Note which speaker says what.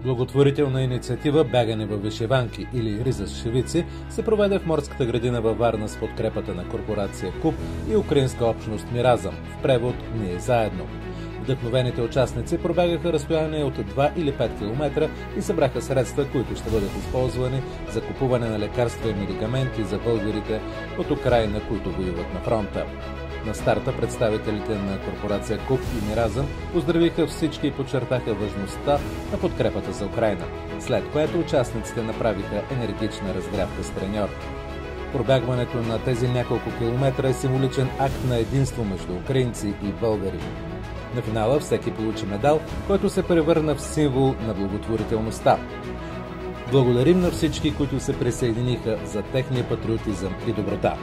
Speaker 1: Благотворителна инициатива "Бягане във вишиванки" или "Риза с шивици" се проведе в морската градина във Варна с подкрепата на корпорация КУП и украинска общност Миразъм, в превод "Ние заедно". Вдъхновените участници пробягаха разстояние от 2 или 5 км и събраха средства, които ще бъдат използвани за купуване на лекарства и медикаменти за българите от Украйна, които воюват на фронта. На старта представителите на корпорация КУП и Миразъм поздравиха всички и подчертаха важността на подкрепата за Украйна, след което участниците направиха енергична разгрявка с треньор. Пробягването на тези няколко километра е символичен акт на единство между украинци и българи. На финала всеки получи медал, който се превърна в символ на благотворителността. Благодарим на всички, които се присъединиха за техния патриотизъм и доброта.